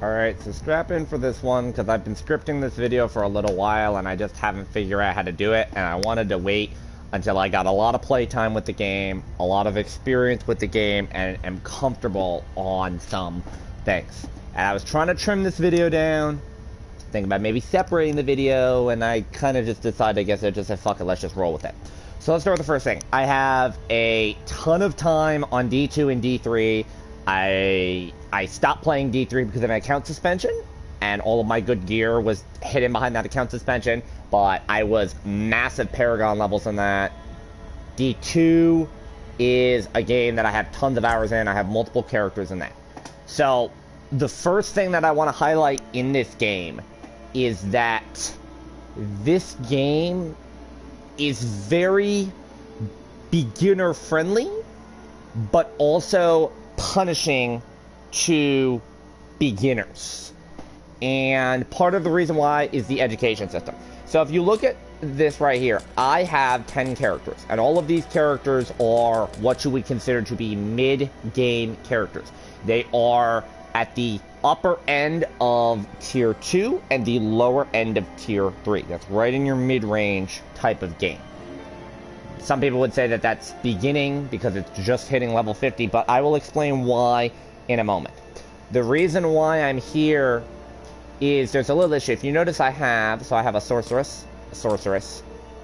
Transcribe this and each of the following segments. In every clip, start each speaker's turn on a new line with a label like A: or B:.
A: Alright, so strap in for this one, because I've been scripting this video for a little while, and I just haven't figured out how to do it, and I wanted to wait until I got a lot of playtime with the game, a lot of experience with the game, and am comfortable on some things. And I was trying to trim this video down, thinking about maybe separating the video, and I kind of just decided, I guess I just said, fuck it, let's just roll with it. So let's start with the first thing. I have a ton of time on D2 and D3. I stopped playing D3 because of an account suspension, and all of my good gear was hidden behind that account suspension, but I was massive Paragon levels in that. D2 is a game that I have tons of hours in. I have multiple characters in that. So, the first thing that I want to highlight in this game is that this game is very beginner-friendly, but also punishing to beginners. And part of the reason why is the education system. So if you look at this right here, I have 10 characters, and all of these characters are what you would consider to be mid-game characters. They are at the upper end of tier 2 and the lower end of tier 3. That's right in your mid-range type of game. Some people would say that that's beginning because it's just hitting level 50, but I will explain why in a moment. The reason why I'm here is there's a little issue. If you notice, I have a sorceress,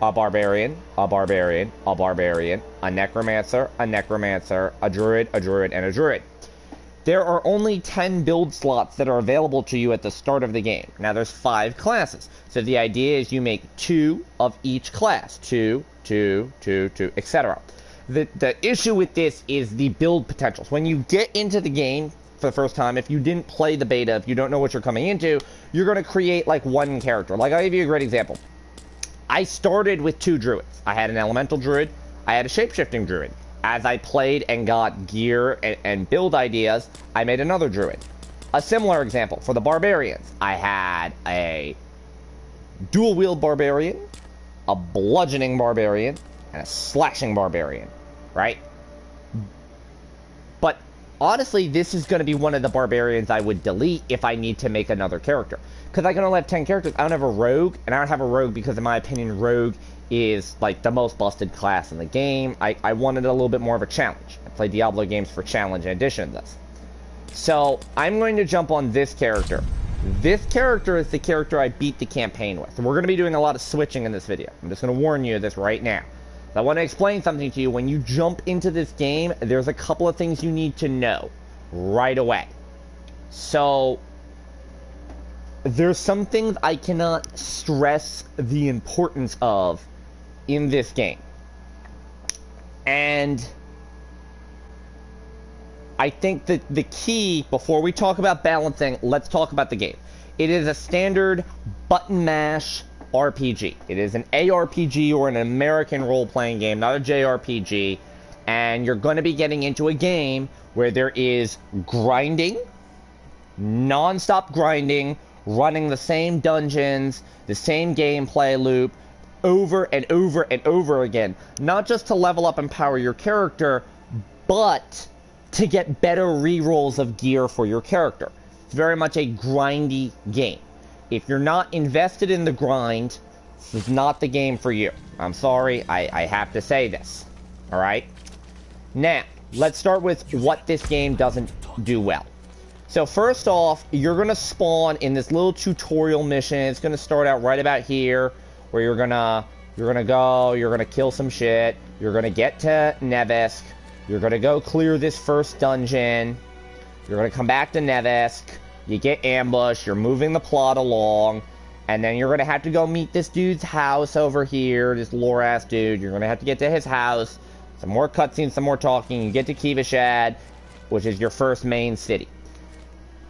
A: a barbarian, a barbarian, a barbarian, a necromancer, a necromancer, a druid, and a druid. There are only 10 build slots that are available to you at the start of the game. Now, there's 5 classes. So the idea is you make 2 of each class. 2, etc. The issue with this is the build potentials. When you get into the game for the first time, if you didn't play the beta, if you don't know what you're coming into, you're going to create like one character. Like, I'll give you a great example. I started with 2 druids. I had an elemental druid. I had a shapeshifting druid. As I played and got gear and build ideas, I made another druid. A similar example for the barbarians. I had a dual wield barbarian, a bludgeoning barbarian, and a slashing barbarian, right? But honestly, this is going to be one of the barbarians I would delete if I need to make another character. Because I can only have 10 characters. I don't have a rogue, and I don't have a rogue because, in my opinion, rogue is like the most busted class in the game. I wanted a little bit more of a challenge. I play Diablo games for challenge in addition to this. So I'm going to jump on this character. This character is the character I beat the campaign with. We're going to be doing a lot of switching in this video. I'm just going to warn you of this right now. I want to explain something to you. When you jump into this game, there's a couple of things you need to know right away. So there's some things I cannot stress the importance of in this game. And I think that the key, before we talk about balancing, let's talk about the game. It is a standard button mash RPG. It is an ARPG, or an American role-playing game, not a JRPG. And you're going to be getting into a game where there is grinding, non-stop grinding, running the same dungeons, the same gameplay loop, over and over and over again. Not just to level up and power your character, but to get better rerolls of gear for your character. It's very much a grindy game. If you're not invested in the grind, this is not the game for you. I'm sorry, I have to say this. Alright? Now, let's start with what this game doesn't do well. So first off, you're going to spawn in this little tutorial mission. It's going to start out right about here, where you're gonna kill some shit. You're gonna get to Nevesk. You're gonna go clear this first dungeon. You're gonna come back to Nevesk. You get ambushed. You're moving the plot along, and then you're gonna have to go meet this dude's house over here. This lore-ass dude. You're gonna have to get to his house. Some more cutscenes, some more talking. You get to Kivishad, which is your first main city.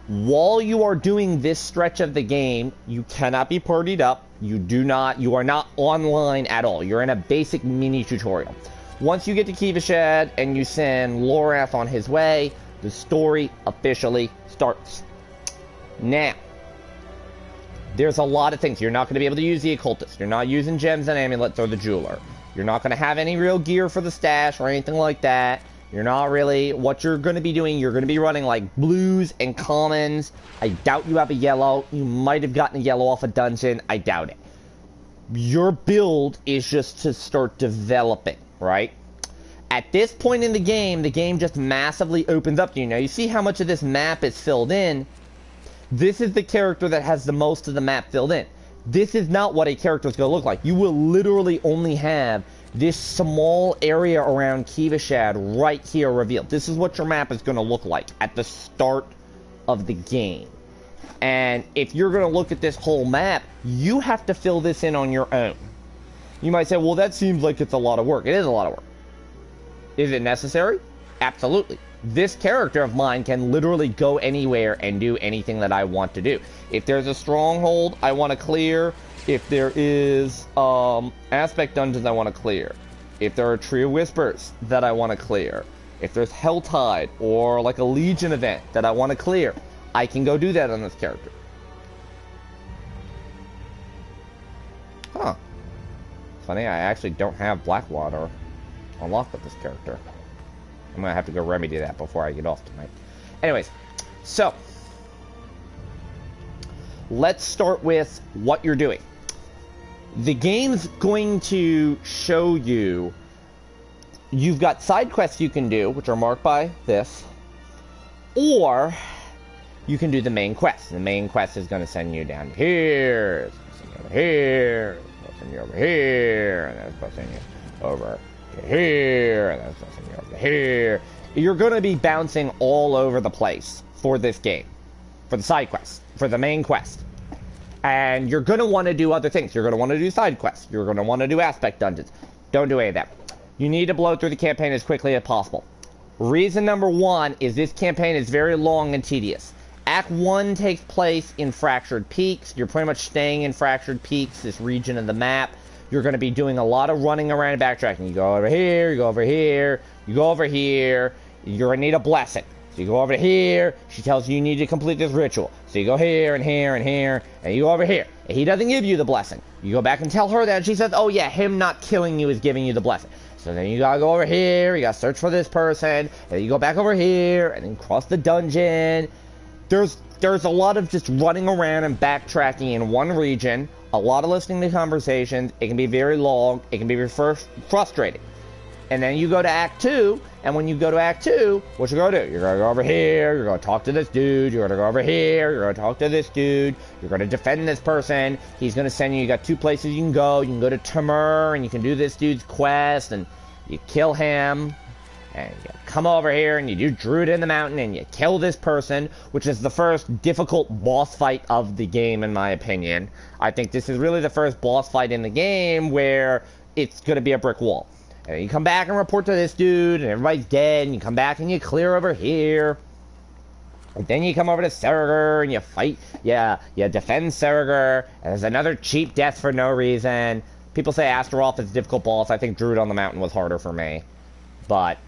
A: While you are doing this stretch of the game, you cannot be partied up. You are not online at all. You're in a basic mini tutorial. Once you get to Kivishad and you send Lorath on his way, the story officially starts. Now, there's a lot of things. You're not going to be able to use the occultist. You're not using gems and amulets or the jeweler. You're not going to have any real gear for the stash or anything like that. You're not really, what you're going to be doing, you're going to be running like blues and commons. I doubt you have a yellow. You might have gotten a yellow off a dungeon. I doubt it. Your build is just to start developing, right? At this point in the game just massively opens up to you. Now, you see how much of this map is filled in? This is the character that has the most of the map filled in. This is not what a character is going to look like. You will literally only have this small area around Kivashad right here revealed. This is what your map is going to look like at the start of the game. And if you're going to look at this whole map, you have to fill this in on your own. You might say, well, that seems like it's a lot of work. It is a lot of work. Is it necessary? Absolutely. This character of mine can literally go anywhere and do anything that I want to do. If there's a stronghold I want to clear, if there is aspect dungeons I want to clear, if there are Tree of Whispers that I want to clear, if there's Helltide or like a Legion event that I want to clear, I can go do that on this character. Huh. Funny, I actually don't have Blackwater unlocked with this character. I'm gonna have to go remedy that before I get off tonight. Anyways, so let's start with what you're doing. The game's going to show you, you've got side quests you can do, which are marked by this, or you can do the main quest. The main quest is going to send you down here, it's going to send you over here, it's going to send you over here, and then it's going to send you over here, and then it's going to send you over here. You're going to be bouncing all over the place for this game, for the side quest, for the main quest. And you're going to want to do other things. You're going to want to do side quests. You're going to want to do aspect dungeons. Don't do any of that. You need to blow through the campaign as quickly as possible. Reason number one is this campaign is very long and tedious. Act 1 takes place in Fractured Peaks. You're pretty much staying in Fractured Peaks, this region of the map. You're going to be doing a lot of running around and backtracking. You go over here, you go over here, you go over here. You're going to need a blessing. So you go over here, she tells you need to complete this ritual. So you go here and here and here, and you go over here. And he doesn't give you the blessing. You go back and tell her that, and she says, oh yeah, him not killing you is giving you the blessing. So then you gotta go over here, you gotta search for this person, and then you go back over here, and then cross the dungeon. There's a lot of just running around and backtracking in one region, a lot of listening to conversations. It can be very long, it can be very frustrating. And then you go to Act 2, and when you go to Act 2, what you're going to do? You're going to go over here, you're going to talk to this dude, you're going to go over here, you're going to talk to this dude, you're going to defend this person, he's going to send you, you got two places you can go to Timur, and you can do this dude's quest, and you kill him, and you come over here, and you do Druid in the Mountain, and you kill this person, which is the first difficult boss fight of the game, in my opinion. I think this is really the first boss fight in the game where it's going to be a brick wall. And you come back and report to this dude, and everybody's dead, and you come back and you clear over here. And then you come over to Serger, and you fight, you defend Serger, and there's another cheap death for no reason. People say Astaroth is a difficult boss. I think Druid on the Mountain was harder for me. But,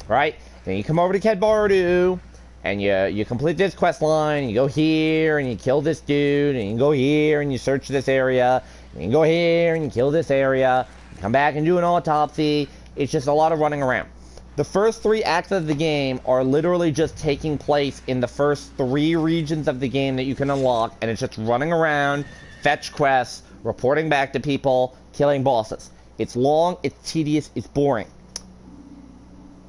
A: right? Then you come over to Kedbardu, and you complete this quest line, you go here, and you kill this dude, and you go here, and you search this area, and you go here, and you kill this area. Come back and do an autopsy. It's just a lot of running around. The first 3 acts of the game are literally just taking place in the first 3 regions of the game that you can unlock, and it's just running around, fetch quests, reporting back to people, killing bosses. It's long, it's tedious, it's boring.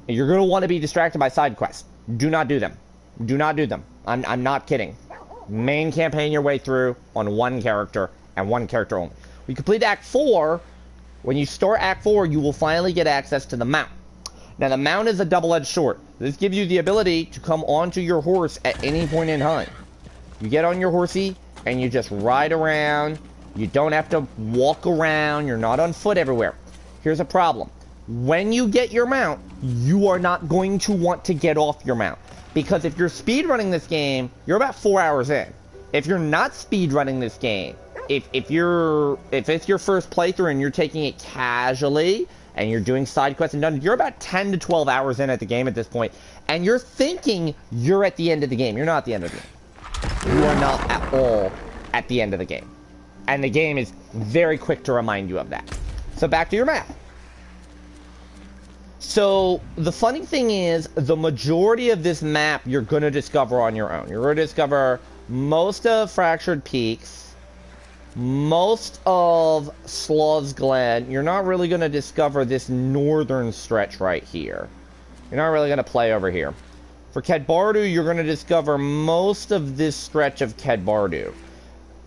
A: You're going to want to be distracted by side quests. Do not do them. Do not do them. I'm not kidding. Main campaign your way through on one character, and one character only. When you complete Act 4... When you start Act 4, you will finally get access to the mount. Now, the mount is a double-edged sword. This gives you the ability to come onto your horse at any point in time. You get on your horsey, and you just ride around. You don't have to walk around. You're not on foot everywhere. Here's a problem. When you get your mount, you are not going to want to get off your mount. Because if you're speedrunning this game, you're about 4 hours in. If you're not speedrunning this game, if it's your first playthrough and you're taking it casually and you're doing side quests and dungeons, you're about 10 to 12 hours in at the game at this point, and you're thinking you're at the end of the game. You're not at the end of the game. You are not at all at the end of the game. And the game is very quick to remind you of that. So back to your map. So the funny thing is, the majority of this map you're going to discover on your own. You're going to discover most of Fractured Peaks, most of Slaw's Glen. You're not really going to discover this northern stretch right here. You're not really going to play over here. For Kedbardu, you're going to discover most of this stretch of Kedbardu.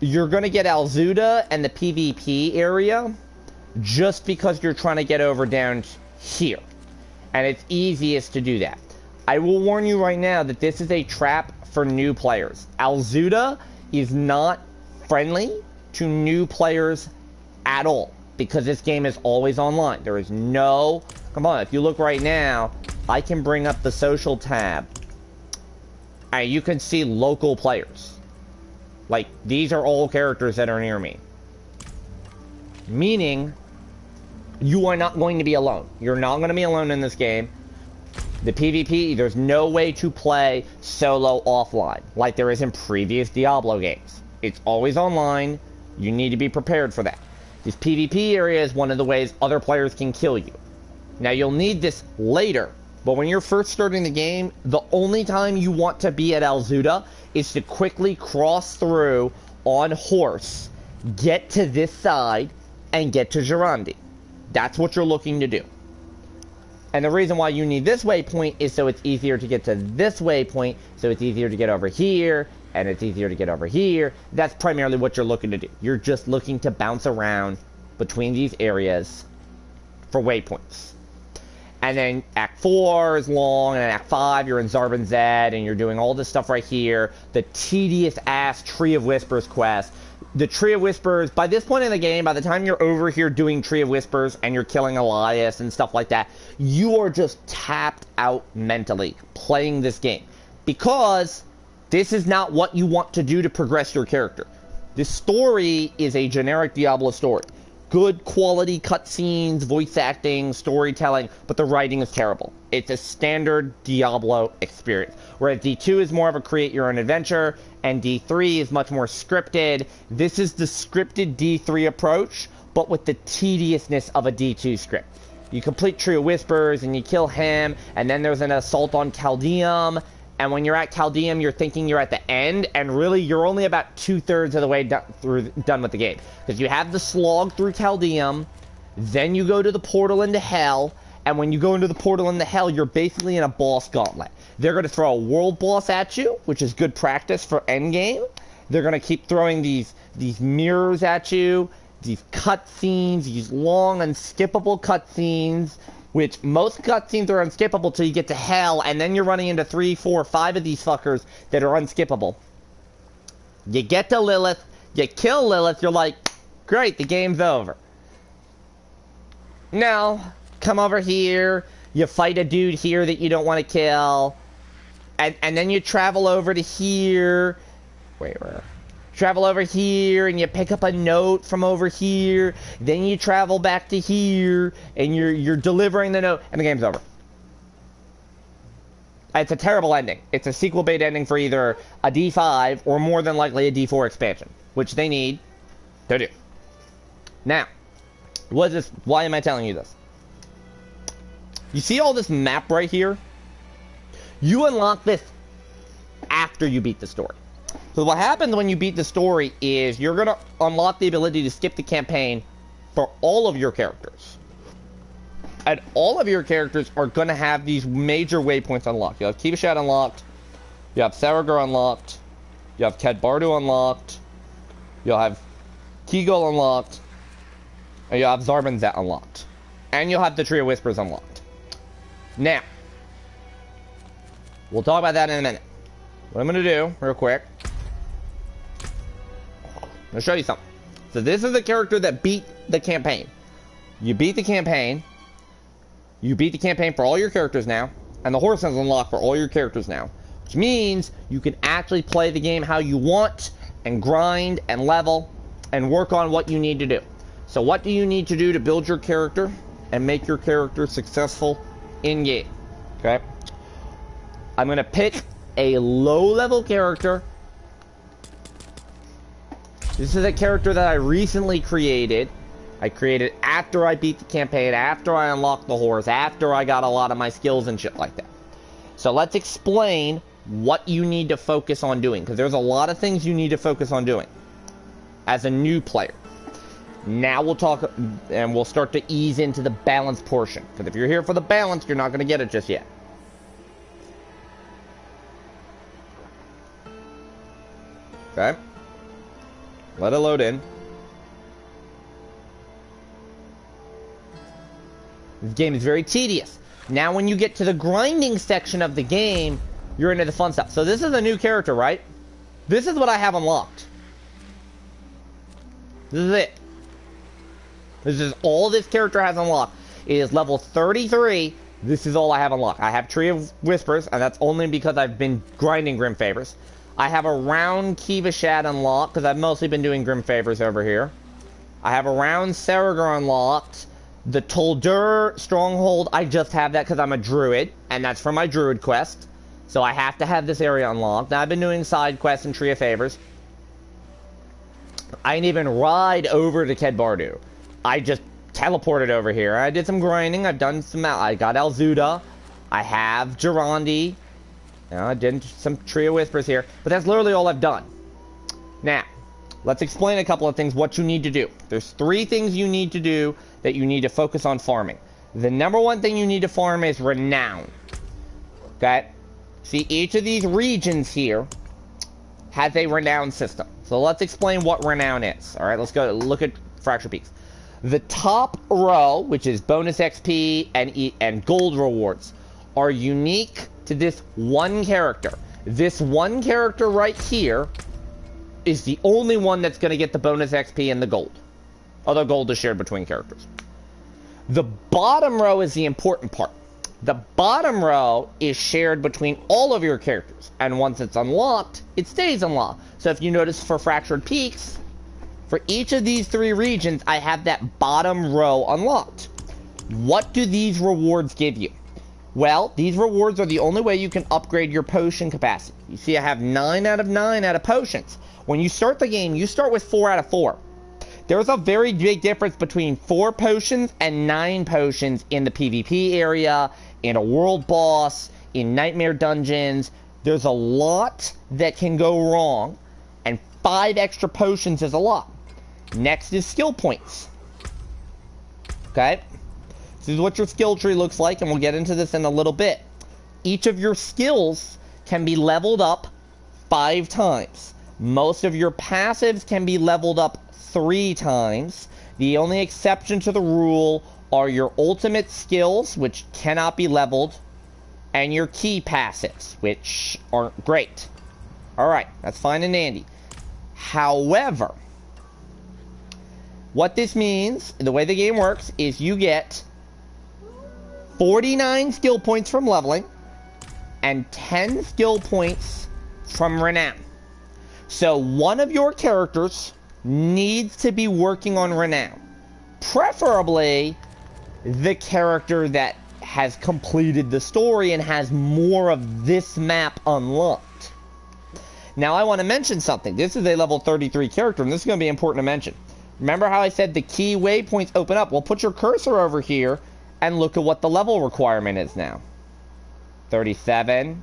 A: You're going to get Alzuda and the PvP area just because you're trying to get over down here. And it's easiest to do that. I will warn you right now that this is a trap for new players. Alzuda is not friendly to new players at all because this game is always online. There is no... Come on, if you look right now, I can bring up the social tab and you can see local players. Like, these are all characters that are near me. Meaning, you are not going to be alone. You're not going to be alone in this game. The PvP, there's no way to play solo offline like there is in previous Diablo games. It's always online. You need to be prepared for that. This PvP area is one of the ways other players can kill you. Now, you'll need this later, but when you're first starting the game, the only time you want to be at Alzuda is to quickly cross through on horse, get to this side, and get to Girandi. That's what you're looking to do. And the reason why you need this waypoint is so it's easier to get to this waypoint, so it's easier to get over here, and it's easier to get over here. That's primarily what you're looking to do. You're just looking to bounce around between these areas for waypoints. And then Act 4 is long, and then Act 5, you're in Zarban Zed, and you're doing all this stuff right here. The tedious-ass Tree of Whispers quest. The Tree of Whispers, by this point in the game, by the time you're over here doing Tree of Whispers, and you're killing Elias and stuff like that, you are just tapped out mentally playing this game. Because this is not what you want to do to progress your character. This story is a generic Diablo story. Good quality cutscenes, voice acting, storytelling, but the writing is terrible. It's a standard Diablo experience. Whereas D2 is more of a create your own adventure, and D3 is much more scripted. This is the scripted D3 approach, but with the tediousness of a D2 script. You complete Tree of Whispers, and you kill him, and then there's an assault on Chaldeum, and when you're at Chaldeum, you're thinking you're at the end, and really, you're only about 2/3 of the way done with the game. Because you have the slog through Chaldeum, then you go to the portal into Hell, and when you go into the portal into Hell, you're basically in a boss gauntlet. They're going to throw a world boss at you, which is good practice for endgame. They're going to keep throwing these mirrors at you, these cutscenes, these long, unskippable cutscenes, which most cutscenes are unskippable till you get to Hell, and then you're running into 3, 4, 5 of these fuckers that are unskippable. You get to Lilith, you kill Lilith, you're like, great, the game's over. Now, come over here, you fight a dude here that you don't want to kill, and then you travel over to here. Wait, where? Travel over here, and you pick up a note from over here. Then you travel back to here, and you're delivering the note, and the game's over. It's a terrible ending. It's a sequel bait ending for either a D5 or more than likely a D4 expansion, which they need to do. Now, what is this? Why am I telling you this? You see all this map right here? You unlock this after you beat the story. So what happens when you beat the story is you're going to unlock the ability to skip the campaign for all of your characters. And all of your characters are going to have these major waypoints unlocked. You have Kivashat unlocked. You have Saragor unlocked. You have Kedbardu unlocked. You'll have Kegel unlocked. And you'll have Zarban Zet unlocked. And you'll have the Tree of Whispers unlocked. Now, we'll talk about that in a minute. What I'm going to do, real quick, I'm going to show you something. So this is the character that beat the campaign. You beat the campaign. You beat the campaign for all your characters now. And the horse is unlocked for all your characters now. Which means you can actually play the game how you want, and grind, and level, and work on what you need to do. So what do you need to do to build your character and make your character successful in-game? Okay? I'm going to pick a low-level character. This is a character that I recently created. I created after I beat the campaign, after I unlocked the horse, after I got a lot of my skills and shit like that. So let's explain what you need to focus on doing, because there's a lot of things you need to focus on doing as a new player. Now we'll talk, and we'll start to ease into the balance portion, because if you're here for the balance, you're not going to get it just yet. Okay. Let it load in. This game is very tedious. Now when you get to the grinding section of the game, you're into the fun stuff. So this is a new character, right? This is what I have unlocked. This is it. This is all this character has unlocked. It is level 33. This is all I have unlocked. I have Tree of Whispers, and that's only because I've been grinding Grim Favors. I have a round Kiva Shad unlocked, because I've mostly been doing Grim Favors over here. I have a round Saragar unlocked. The Toldur Stronghold, I just have that because I'm a druid, and that's for my druid quest. So I have to have this area unlocked. Now I've been doing side quests and Tree of Favors. I didn't even ride over to Kedbardu. I just teleported over here. I did some grinding. I've done some... I got Elzuda. I have Gerandi. I did some Tree of Whispers here. But that's literally all I've done. Now, let's explain a couple of things, what you need to do. There's 3 things you need to do that you need to focus on farming. The number 1 thing you need to farm is Renown. Okay? See, each of these regions here has a Renown system. So let's explain what Renown is. Alright, let's go look at Fractured Peaks. The top row, which is bonus XP and gold rewards, are unique to this one character. This one character right here is the only one that's going to get the bonus XP and the gold. Although gold is shared between characters. The bottom row is the important part. The bottom row is shared between all of your characters. And once it's unlocked, it stays unlocked. So if you notice for Fractured Peaks, for each of these 3 regions, I have that bottom row unlocked. What do these rewards give you? Well, these rewards are the only way you can upgrade your potion capacity. You see, I have 9 out of 9 out of potions. When you start the game, you start with 4 out of 4. There's a very big difference between 4 potions and 9 potions in the PvP area, in a world boss, in nightmare dungeons. There's a lot that can go wrong, and 5 extra potions is a lot. Next is skill points. Okay? This is what your skill tree looks like, and we'll get into this in a little bit. Each of your skills can be leveled up 5 times. Most of your passives can be leveled up 3 times. The only exception to the rule are your ultimate skills, which cannot be leveled, and your key passives, which aren't great. Alright, that's fine and dandy. However, what this means, the way the game works, is you get 49 skill points from leveling, and 10 skill points from Renown. So one of your characters needs to be working on Renown. Preferably the character that has completed the story and has more of this map unlocked. Now I want to mention something. This is a level 33 character, and this is going to be important to mention. Remember how I said the key waypoints open up? Well, put your cursor over here and look at what the level requirement is now. 37,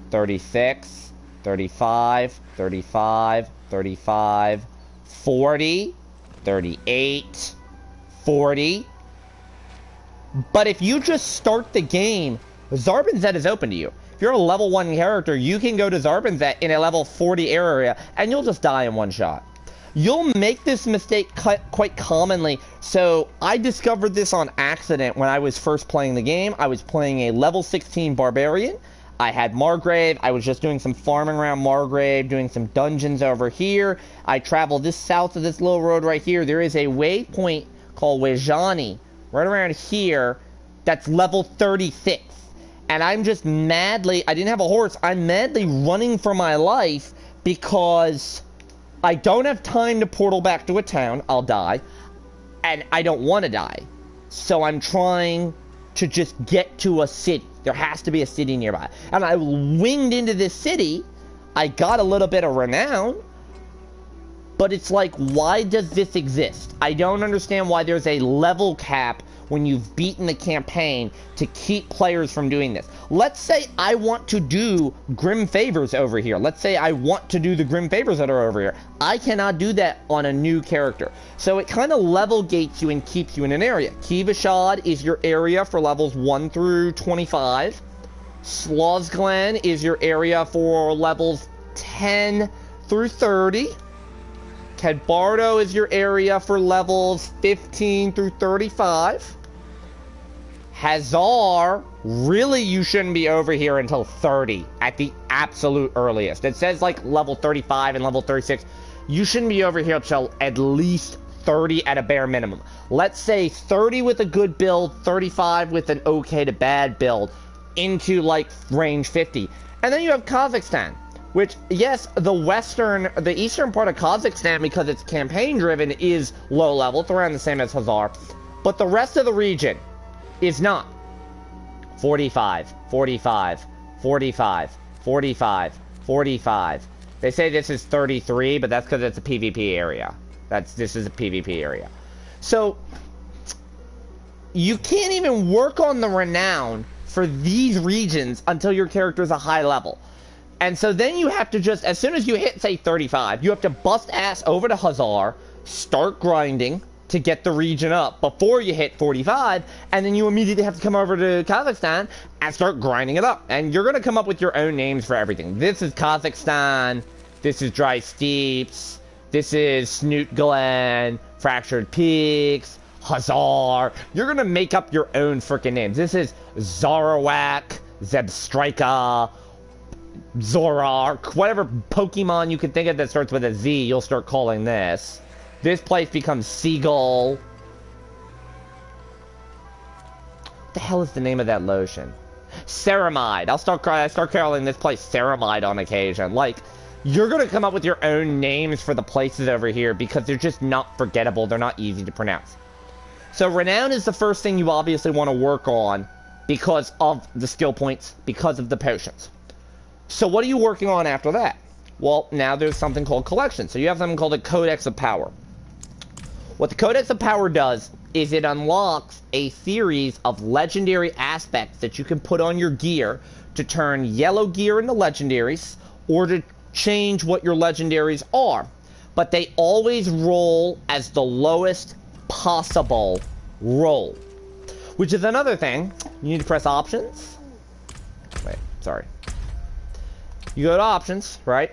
A: 36, 35, 35, 35, 40, 38, 40. But if you just start the game, Zarbinzet is open to you. If you're a level 1 character, you can go to Zarbinzet in a level 40 area, and you'll just die in one shot. You'll make this mistake quite commonly. So I discovered this on accident when I was first playing the game. I was playing a level 16 Barbarian. I had Margrave. I was just doing some farming around Margrave, doing some dungeons over here. I traveled this south of this little road right here. There is a waypoint called Wejani right around here that's level 36. And I'm just madly, I didn't have a horse, I'm madly running for my life because I don't have time to portal back to a town. I'll die. And I don't want to die. So I'm trying to just get to a city. There has to be a city nearby. And I winged into this city. I got a little bit of renown. But it's like, why does this exist? I don't understand why there's a level cap when you've beaten the campaign to keep players from doing this. Let's say I want to do Grim Favors over here. Let's say I want to do the Grim Favors that are over here. I cannot do that on a new character. So it kind of level gates you and keeps you in an area. Kivashad is your area for levels 1 through 25. Slosglen is your area for levels 10 through 30. Cadbardo is your area for levels 15 through 35. Hazar, really you shouldn't be over here until 30 at the absolute earliest. It says like level 35 and level 36. You shouldn't be over here until at least 30 at a bare minimum. Let's say 30 with a good build, 35 with an okay to bad build, into like range 50. And then you have Kazakhstan, which, yes, the eastern part of Kazakhstan, because it's campaign driven, is low level. It's around the same as Hazar. But the rest of the region is not. 45, 45, 45, 45, 45. They say this is 33, but that's because it's a PvP area. This is a PvP area. So, you can't even work on the renown for these regions until your character is a high level. And so then you have to just, as soon as you hit, say, 35, you have to bust ass over to Hazar, start grinding to get the region up before you hit 45, and then you immediately have to come over to Kazakhstan and start grinding it up. And you're going to come up with your own names for everything. This is Kazakhstan, this is Dry Steeps, this is Snoot Glen, Fractured Peaks, Hazar. You're going to make up your own freaking names. This is Zarawak, Zebstrika, Zorark, whatever Pokemon you can think of that starts with a Z, you'll start calling this. This place becomes Seagull. What the hell is the name of that lotion? Ceramide. I'll start calling this place Ceramide on occasion. Like, you're gonna come up with your own names for the places over here because they're just not forgettable. They're not easy to pronounce. So renown is the first thing you obviously want to work on because of the skill points, because of the potions. So what are you working on after that? Well, now there's something called collection. So you have something called the Codex of Power. What the Codex of Power does is it unlocks a series of legendary aspects that you can put on your gear to turn yellow gear into legendaries or to change what your legendaries are. But they always roll as the lowest possible roll. Which is another thing. You need to press options. Wait, sorry. You go to options, right?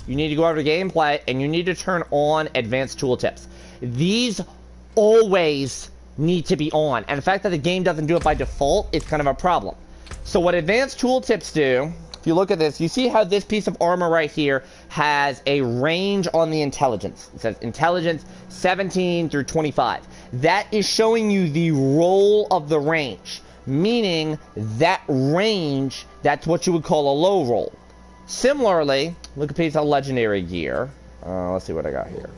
A: You need to go over to gameplay, and you need to turn on advanced tooltips. These always need to be on, and the fact that the game doesn't do it by default is kind of a problem. So what advanced tooltips do, if you look at this, you see how this piece of armor right here has a range on the intelligence. It says intelligence 17 through 25. That is showing you the roll of the range, meaning that range, that's what you would call a low roll. Similarly, look at a piece of legendary gear. Let's see what I got here.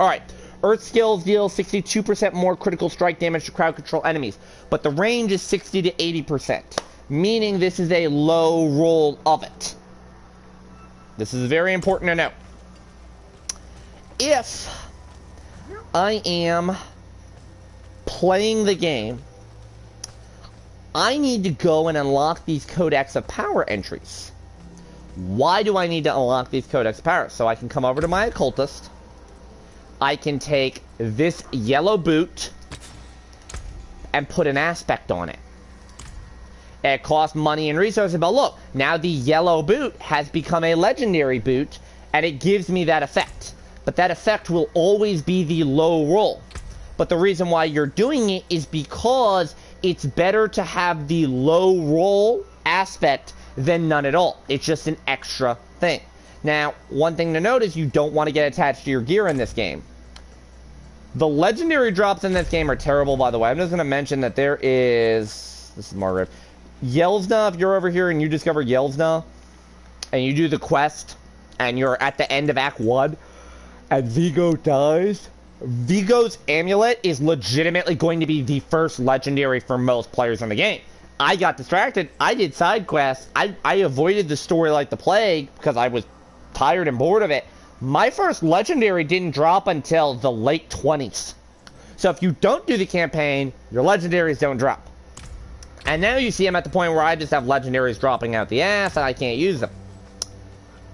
A: Alright, Earth skills deal 62% more critical strike damage to crowd control enemies, but the range is 60 to 80%, meaning this is a low roll of it. This is very important to note. If I am playing the game, I need to go and unlock these Codex of Power entries. Why do I need to unlock these Codex of Power? So I can come over to my Occultist. I can take this yellow boot and put an aspect on it. It costs money and resources, but look, now the yellow boot has become a legendary boot, and it gives me that effect. But that effect will always be the low roll. But the reason why you're doing it is because it's better to have the low roll aspect than none at all. It's just an extra thing. Now, one thing to note is you don't want to get attached to your gear in this game. The legendary drops in this game are terrible, by the way. I'm just going to mention that there is... This is Margaret. Yelzna, if you're over here and you discover Yelzna, and you do the quest, and you're at the end of Act 1, and Vigo dies, Vigo's amulet is legitimately going to be the first legendary for most players in the game. I got distracted. I did side quests. I avoided the story like the plague because I was tired and bored of it. My first legendary didn't drop until the late 20s. So if you don't do the campaign, your legendaries don't drop. And now you see I'm at the point where I just have legendaries dropping out the ass and I can't use them.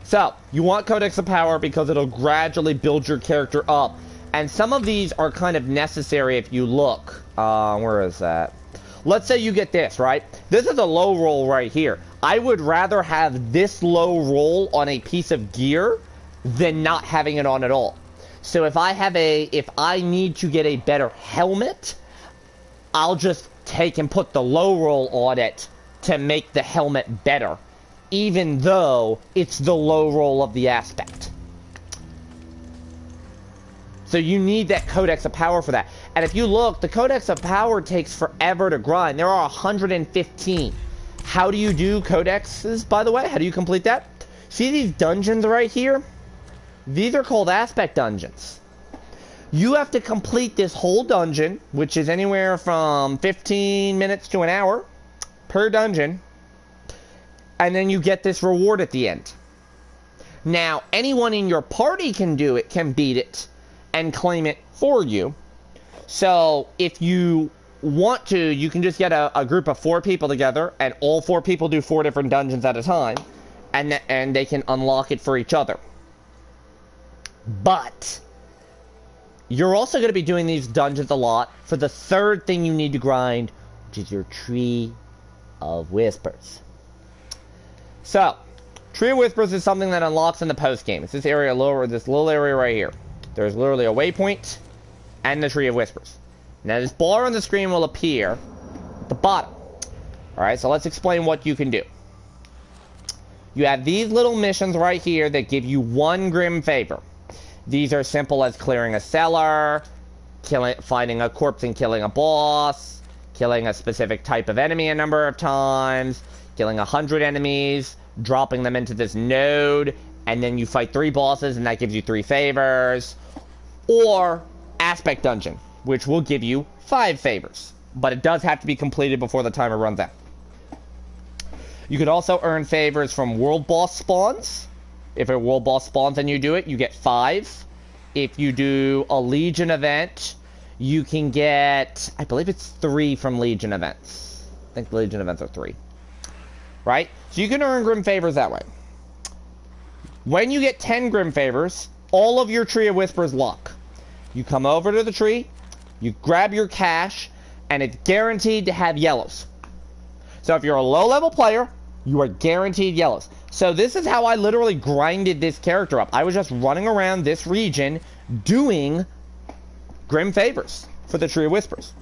A: So, you want Codex of Power because it'll gradually build your character up. And some of these are kind of necessary if you look. Where is that? Let's say you get this, right? This is a low roll right here. I would rather have this low roll on a piece of gear than not having it on at all. So if I need to get a better helmet, I'll just take and put the low roll on it to make the helmet better, even though it's the low roll of the aspect. So you need that Codex of Power for that. And if you look, the Codex of Power takes forever to grind. There are 115. How do you do codexes, by the way? How do you complete that? See these dungeons right here? These are called aspect dungeons. You have to complete this whole dungeon, which is anywhere from 15 minutes to an hour per dungeon, and then you get this reward at the end. Now, anyone in your party can do it, can beat it, and claim it for you. So, if you want to, you can just get a group of 4 people together, and all 4 people do 4 different dungeons at a time, and they can unlock it for each other. But you're also going to be doing these dungeons a lot for the third thing you need to grind, which is your Tree of Whispers. So, Tree of Whispers is something that unlocks in the post-game. It's this area lower, this little area right here. There's literally a waypoint and the Tree of Whispers. Now, this bar on the screen will appear at the bottom. Alright, so let's explain what you can do. You have these little missions right here that give you 1 Grim Favor. These are simple as clearing a cellar, finding a corpse and killing a boss, killing a specific type of enemy a number of times, killing 100 enemies, dropping them into this node, and then you fight 3 bosses and that gives you 3 favors. Or Aspect Dungeon, which will give you 5 favors. But it does have to be completed before the timer runs out. You could also earn favors from World Boss spawns. If a World Boss spawns and you do it, you get 5. If you do a Legion event, you can get, I believe it's 3 from Legion events. I think the Legion events are 3. Right? So you can earn Grim Favors that way. When you get 10 Grim Favors, all of your Tree of Whispers lock. You come over to the tree, you grab your cash, and it's guaranteed to have yellows. So if you're a low-level player, you are guaranteed yellows. So this is how I literally grinded this character up. I was just running around this region doing Grim Favors for the Tree of Whispers.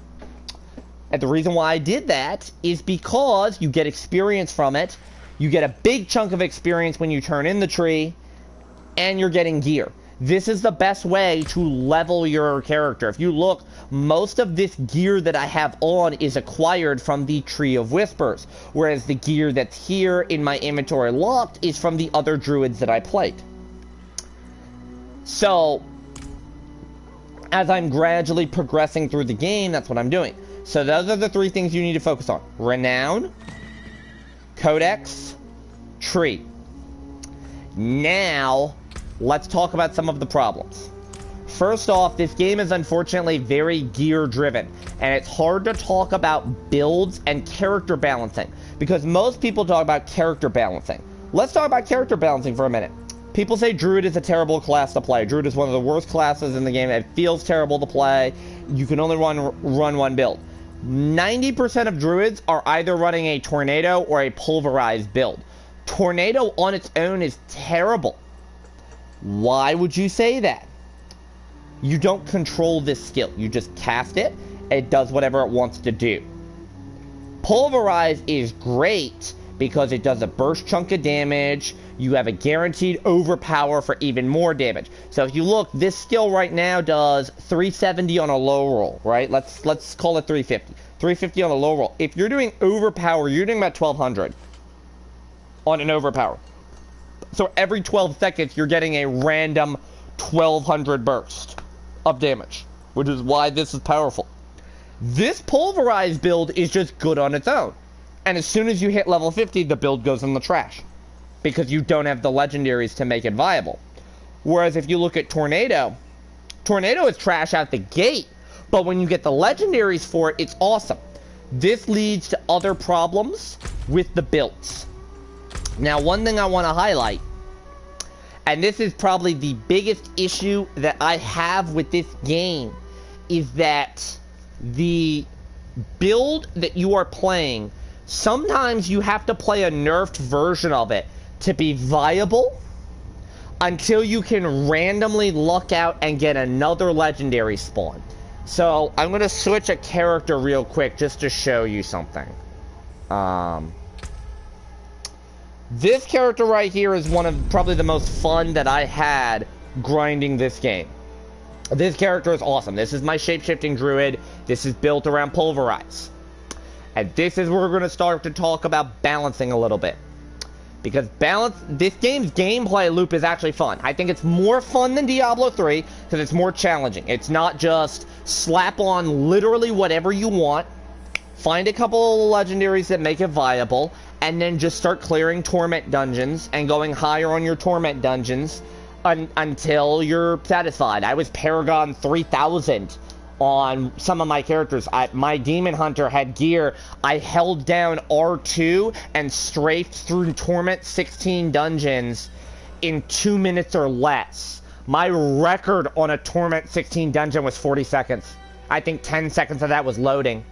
A: And the reason why I did that is because you get experience from it. You get a big chunk of experience when you turn in the tree, and you're getting gear. This is the best way to level your character. If you look, most of this gear that I have on is acquired from the Tree of Whispers, whereas the gear that's here in my inventory locked is from the other druids that I played. So, as I'm gradually progressing through the game, that's what I'm doing. So those are the 3 things you need to focus on. Renown, Codex, Tree. Now, let's talk about some of the problems. First off, this game is unfortunately very gear-driven, and it's hard to talk about builds and character balancing, because most people talk about character balancing. Let's talk about character balancing for a minute. People say Druid is a terrible class to play. Druid is one of the worst classes in the game. It feels terrible to play. You can only run one build. 90% of Druids are either running a Tornado or a Pulverized build. Tornado on its own is terrible. Why would you say that? You don't control this skill. You just cast it. It does whatever it wants to do. Pulverize is great because it does a burst chunk of damage. You have a guaranteed overpower for even more damage. So if you look, this skill right now does 370 on a low roll, right? Let's call it 350. 350 on a low roll. If you're doing overpower, you're doing about 1200 on an overpower. So every 12 seconds, you're getting a random 1200 burst of damage, which is why this is powerful. This Pulverized build is just good on its own. And as soon as you hit level 50, the build goes in the trash, because you don't have the legendaries to make it viable. Whereas if you look at Tornado, Tornado is trash out the gate, but when you get the legendaries for it, it's awesome. This leads to other problems with the builds. Now, one thing I want to highlight, and this is probably the biggest issue that I have with this game, is that the build that you are playing, sometimes you have to play a nerfed version of it to be viable until you can randomly luck out and get another legendary spawn. So, I'm going to switch a character real quick just to show you something. This character right here is one of probably the most fun that I had grinding this game. This character is awesome. This is my shape-shifting druid. This is built around Pulverize. And this is where we're going to start to talk about balancing a little bit. Because this game's gameplay loop is actually fun. I think it's more fun than Diablo 3 because it's more challenging. It's not just slap on literally whatever you want, find a couple of legendaries that make it viable, and then just start clearing torment dungeons and going higher on your torment dungeons until you're satisfied. I was Paragon 3000 on some of my characters. My Demon Hunter had gear. I held down R2 and strafed through Torment 16 dungeons in 2 minutes or less. My record on a Torment 16 dungeon was 40 seconds. I think 10 seconds of that was loading.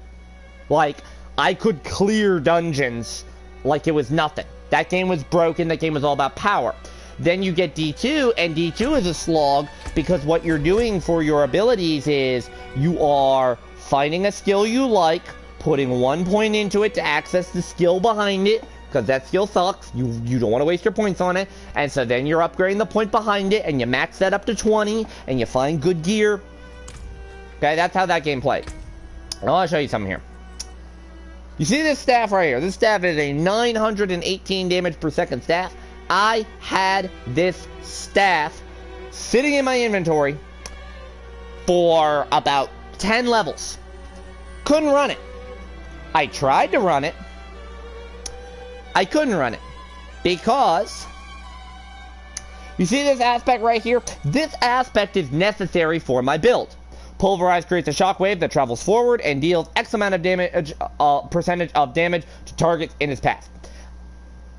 A: Like, I could clear dungeons like it was nothing. That game was broken. That game was all about power. Then you get D2, and D2 is a slog because what you're doing for your abilities is you are finding a skill you like, putting 1 point into it to access the skill behind it, because that skill sucks. You don't want to waste your points on it. And so then you're upgrading the point behind it, and you max that up to 20, and you find good gear. Okay, that's how that game played. Now I'll show you something here. You see this staff right here? This staff is a 918 damage per second staff. I had this staff sitting in my inventory for about 10 levels. Couldn't run it. I tried to run it. I couldn't run it. Because, you see this aspect right here? This aspect is necessary for my build. Pulverize creates a shockwave that travels forward and deals X amount of damage, percentage of damage to targets in its path.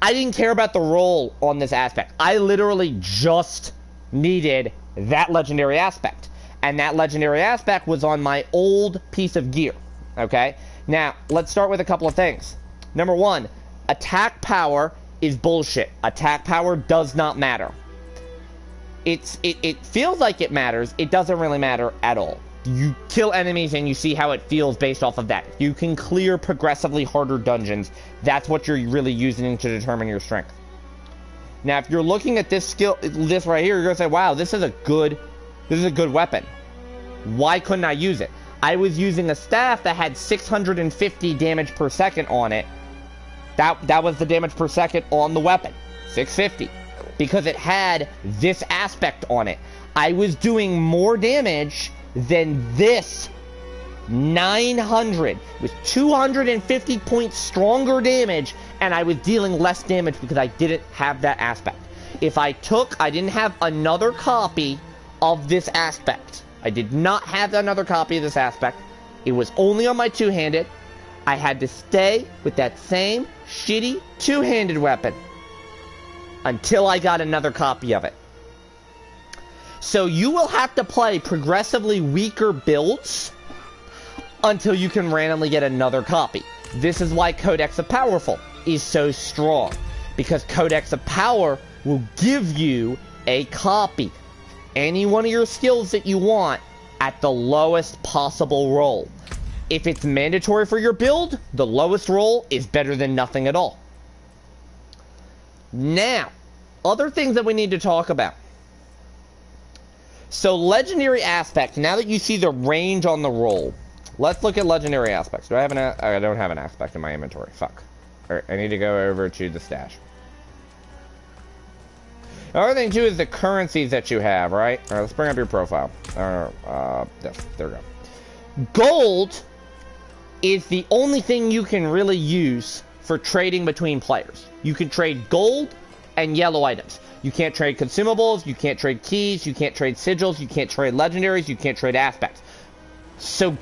A: I didn't care about the roll on this aspect. I literally just needed that legendary aspect. And that legendary aspect was on my old piece of gear. Okay? Now, let's start with a couple of things. Number one, attack power is bullshit. Attack power does not matter. It feels like it matters. It doesn't really matter at all. You kill enemies and you see how it feels based off of that. You can clear progressively harder dungeons. That's what you're really using to determine your strength. Now, if you're looking at this skill, this right here, you're gonna say, "Wow, this is a good weapon. Why couldn't I use it?" I was using a staff that had 650 damage per second on it. That was the damage per second on the weapon, 650, because it had this aspect on it. I was doing more damage than this 900 with 250 points stronger damage, and I was dealing less damage because I didn't have that aspect. If I didn't have another copy of this aspect. I did not have another copy of this aspect. It was only on my two-handed. I had to stay with that same shitty two-handed weapon until I got another copy of it. So you will have to play progressively weaker builds until you can randomly get another copy. This is why Codex of Powerful is so strong, because Codex of Power will give you a copy, any one of your skills that you want, at the lowest possible roll. If it's mandatory for your build, the lowest roll is better than nothing at all. Now, other things that we need to talk about. So, legendary aspect, now that you see the range on the roll, let's look at legendary aspects. I don't have an aspect in my inventory. Fuck. Alright, I need to go over to the stash. Another thing, too, is the currencies that you have, right? Alright, let's bring up your profile. Yes, there we go. Gold is the only thing you can really use for trading between players. You can trade gold and yellow items. You can't trade consumables, you can't trade keys, you can't trade sigils, you can't trade legendaries, you can't trade aspects. So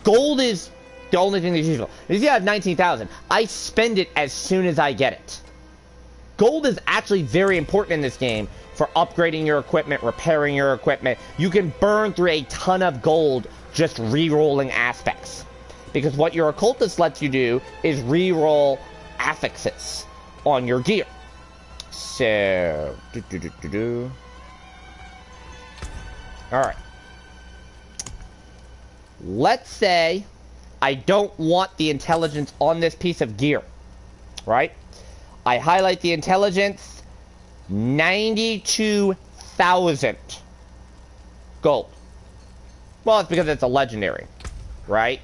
A: gold is the only thing that's useful. If you have 19,000, I spend it as soon as I get it. Gold is actually very important in this game for upgrading your equipment, repairing your equipment. You can burn through a ton of gold just re-rolling aspects. Because what your occultist lets you do is re-roll affixes on your gear. So, alright. Let's say I don't want the intelligence on this piece of gear, right? I highlight the intelligence, 92,000 gold. Well, it's because it's a legendary, right?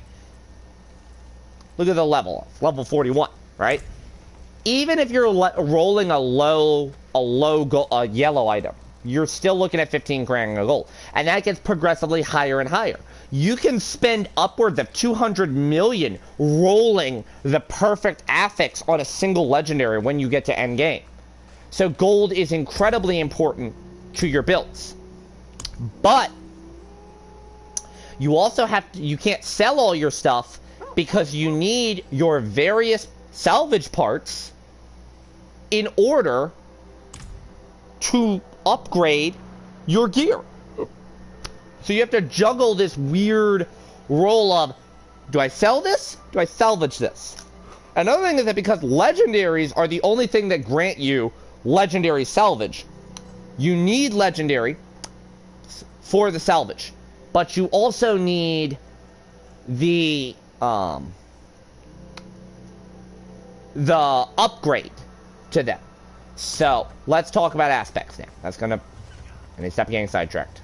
A: Look at the level, it's level 41, right? Even if you're rolling a yellow item, you're still looking at 15 grand of gold. And that gets progressively higher and higher. You can spend upwards of 200 million rolling the perfect affix on a single legendary when you get to end game. So gold is incredibly important to your builds. But you also have to, you can't sell all your stuff because you need your various salvage parts in order to upgrade your gear. So you have to juggle this weird role of, do I sell this? Do I salvage this? Another thing is that because legendaries are the only thing that grant you legendary salvage, you need legendary for the salvage. But you also need the upgrade to them. So let's talk about aspects now. That's gonna, and stop getting sidetracked.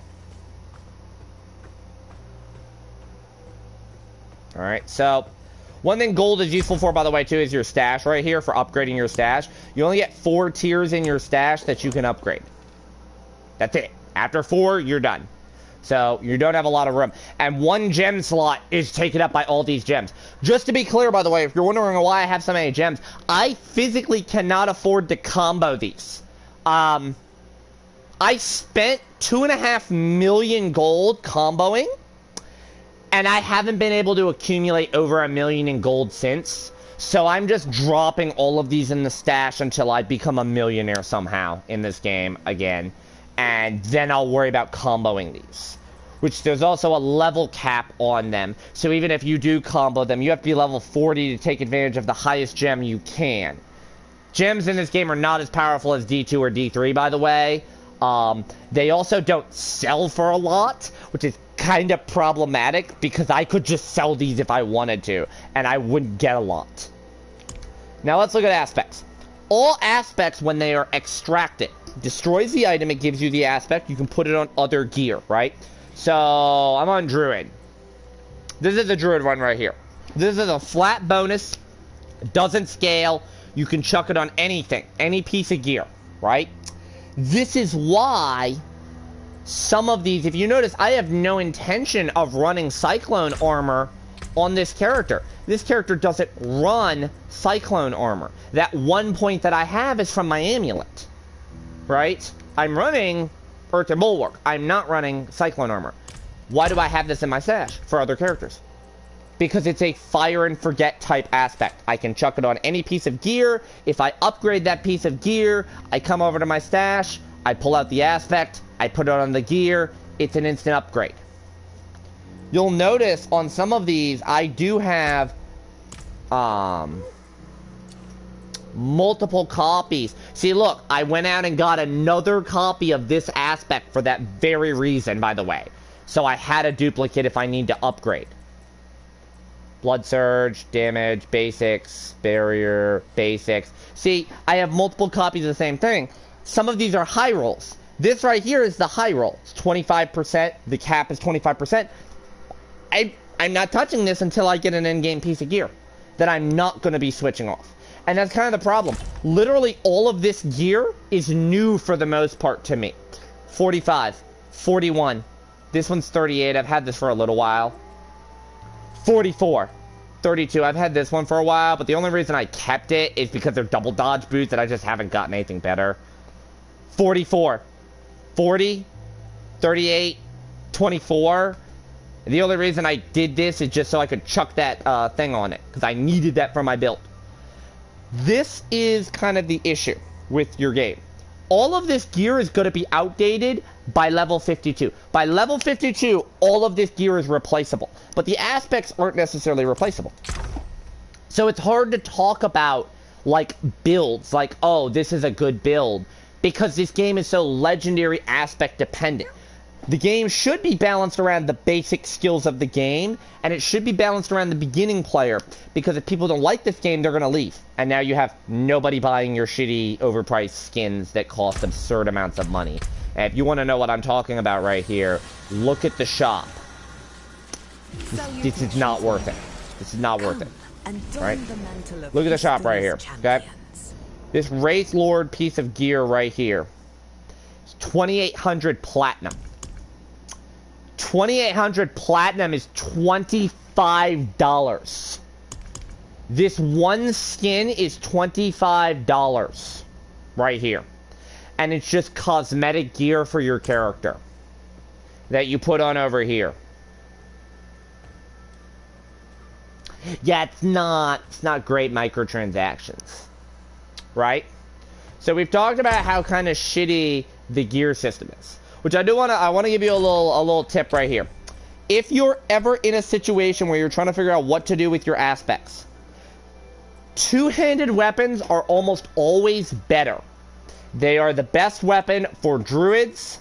A: Alright, so one thing gold is useful for, by the way, too, is your stash right here for upgrading your stash. You only get 4 tiers in your stash that you can upgrade. That's it. After 4, you're done. So you don't have a lot of room. And 1 gem slot is taken up by all these gems. Just to be clear, by the way, if you're wondering why I have so many gems, I physically cannot afford to combo these. I spent 2.5 million gold comboing, and I haven't been able to accumulate over 1 million in gold since. So I'm just dropping all of these in the stash until I become a millionaire somehow in this game again. And then I'll worry about comboing these. Which there's also a level cap on them. So even if you do combo them, you have to be level 40 to take advantage of the highest gem you can. Gems in this game are not as powerful as D2 or D3, by the way. They also don't sell for a lot, which is kind of problematic because I could just sell these if I wanted to, and I wouldn't get a lot. Now let's look at aspects. All aspects, when they are extracted, destroys the item, it gives you the aspect, you can put it on other gear, right? So, I'm on Druid. This is the Druid one right here. This is a flat bonus, it doesn't scale, you can chuck it on anything, any piece of gear, right? This is why some of these, if you notice, I have no intention of running Cyclone armor on this character. This character doesn't run Cyclone armor. That 1 point that I have is from my amulet, right? I'm running Earth and Bulwark. I'm not running Cyclone armor. Why do I have this in my stash for other characters? Because it's a fire and forget type aspect. I can chuck it on any piece of gear. If I upgrade that piece of gear, I come over to my stash, I pull out the aspect, I put it on the gear, it's an instant upgrade. You'll notice on some of these, I do have multiple copies. See, look, I went out and got another copy of this aspect for that very reason, by the way. So I had a duplicate if I need to upgrade. Blood Surge, Damage, Basics, Barrier, Basics. See, I have multiple copies of the same thing. Some of these are high rolls. This right here is the high roll. It's 25%. The cap is 25%. I'm not touching this until I get an in-game piece of gear that I'm not going to be switching off. And that's kind of the problem. Literally all of this gear is new for the most part to me. 45, 41. This one's 38. I've had this for a little while. 44, 32. I've had this one for a while, but the only reason I kept it is because they're double dodge boots and I just haven't gotten anything better. 44, 40, 38, 24. The only reason I did this is just so I could chuck that thing on it, because I needed that for my build. This is kind of the issue with your game. All of this gear is going to be outdated by level 52. By level 52, all of this gear is replaceable. But the aspects aren't necessarily replaceable. So it's hard to talk about, like, builds. Like, oh, this is a good build. Because this game is so legendary aspect dependent. The game should be balanced around the basic skills of the game, and it should be balanced around the beginning player, because if people don't like this game, they're going to leave. And now you have nobody buying your shitty, overpriced skins that cost absurd amounts of money. And if you want to know what I'm talking about right here, look at the shop. This is not worth it. This is not worth it. Right? Look at the shop right here. Okay? This Wraith Lord piece of gear right here. It's 2,800 platinum. 2,800 platinum is $25. This one skin is $25 right here. And it's just cosmetic gear for your character that you put on over here. Yeah, it's not great microtransactions, right? So we've talked about how kind of shitty the gear system is. Which I want to give you a little tip right here. If you're ever in a situation where you're trying to figure out what to do with your aspects, two-handed weapons are almost always better. They are the best weapon for druids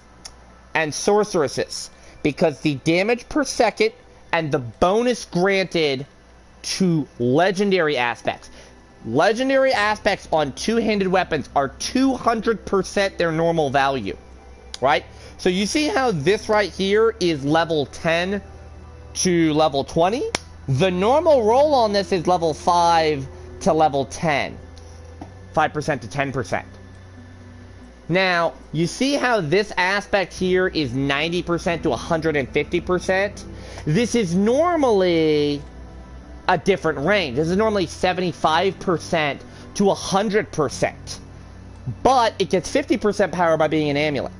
A: and sorceresses, because the damage per second and the bonus granted to legendary aspects. Legendary aspects on two-handed weapons are 200% their normal value, right? So you see how this right here is level 10 to level 20? The normal roll on this is level 5 to level 10. 5% to 10%. Now, you see how this aspect here is 90% to 150%? This is normally a different range. This is normally 75% to 100%. But it gets 50% power by being an amulet.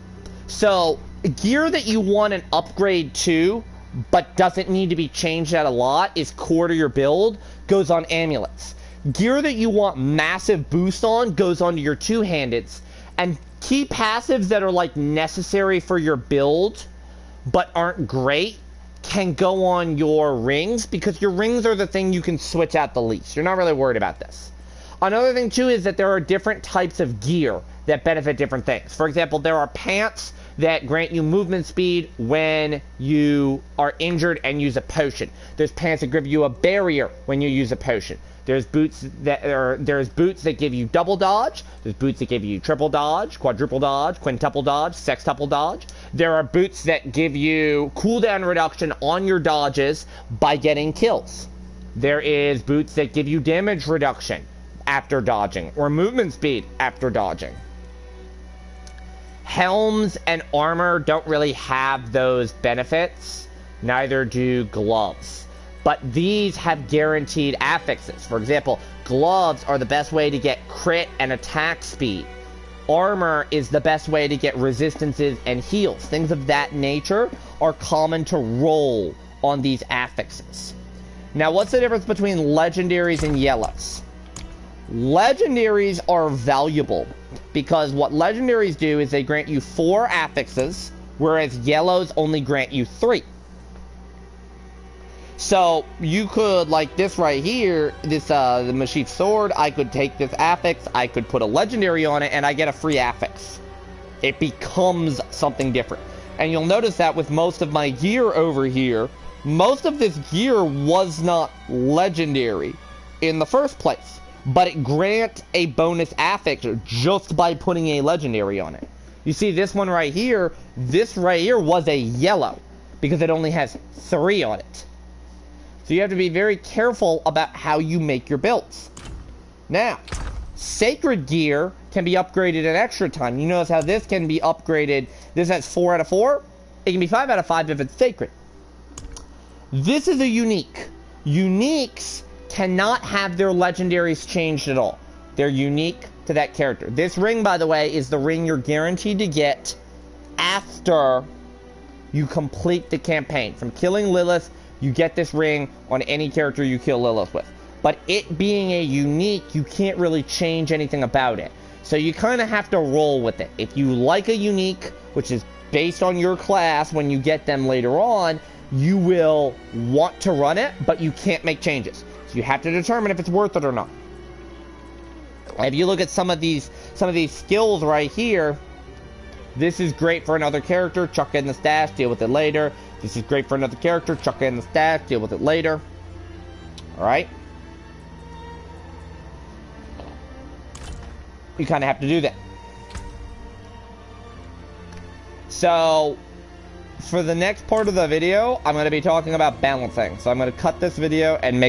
A: So, gear that you want an upgrade to, but doesn't need to be changed out a lot, is core to your build, goes on amulets. Gear that you want massive boost on goes onto your two-handeds. And key passives that are, like, necessary for your build, but aren't great, can go on your rings, because your rings are the thing you can switch out the least. You're not really worried about this. Another thing, too, is that there are different types of gear that benefit different things. For example, there are pants that grant you movement speed when you are injured and use a potion. There's pants that give you a barrier when you use a potion. There's boots that give you double dodge. There's boots that give you triple dodge, quadruple dodge, quintuple dodge, sextuple dodge. There are boots that give you cooldown reduction on your dodges by getting kills. There is boots that give you damage reduction after dodging, or movement speed after dodging. Helms and armor don't really have those benefits. Neither do gloves. But these have guaranteed affixes. For example, gloves are the best way to get crit and attack speed. Armor is the best way to get resistances and heals. Things of that nature are common to roll on these affixes. Now, what's the difference between legendaries and yellows? Legendaries are valuable because what legendaries do is they grant you 4 affixes, whereas yellows only grant you 3. So, you could, like this right here, this, the Mashif Sword, I could take this affix, I could put a legendary on it, and I get a free affix. It becomes something different. And you'll notice that with most of my gear over here, most of this gear was not legendary in the first place. But it grants a bonus affix just by putting a legendary on it. You see this one right here, this right here was a yellow, because it only has 3 on it. So you have to be very careful about how you make your builds. Now, sacred gear can be upgraded at extra time. You notice how this can be upgraded. This has 4 out of 4. It can be 5 out of 5 if it's sacred. This is a unique. Uniques cannot have their legendaries changed at all. They're unique to that character. This ring, by the way, is the ring you're guaranteed to get after you complete the campaign. From killing Lilith, you get this ring on any character you kill Lilith with. But it being a unique, you can't really change anything about it. So you kind of have to roll with it. If you like a unique, which is based on your class when you get them later on, you will want to run it, but you can't make changes. So you have to determine if it's worth it or not. If you look at some of these skills right here, this is great for another character, chuck it in the stash, deal with it later. This is great for another character, chuck it in the stash, deal with it later. Alright? You kind of have to do that. So, for the next part of the video, I'm going to be talking about balancing. So I'm going to cut this video and make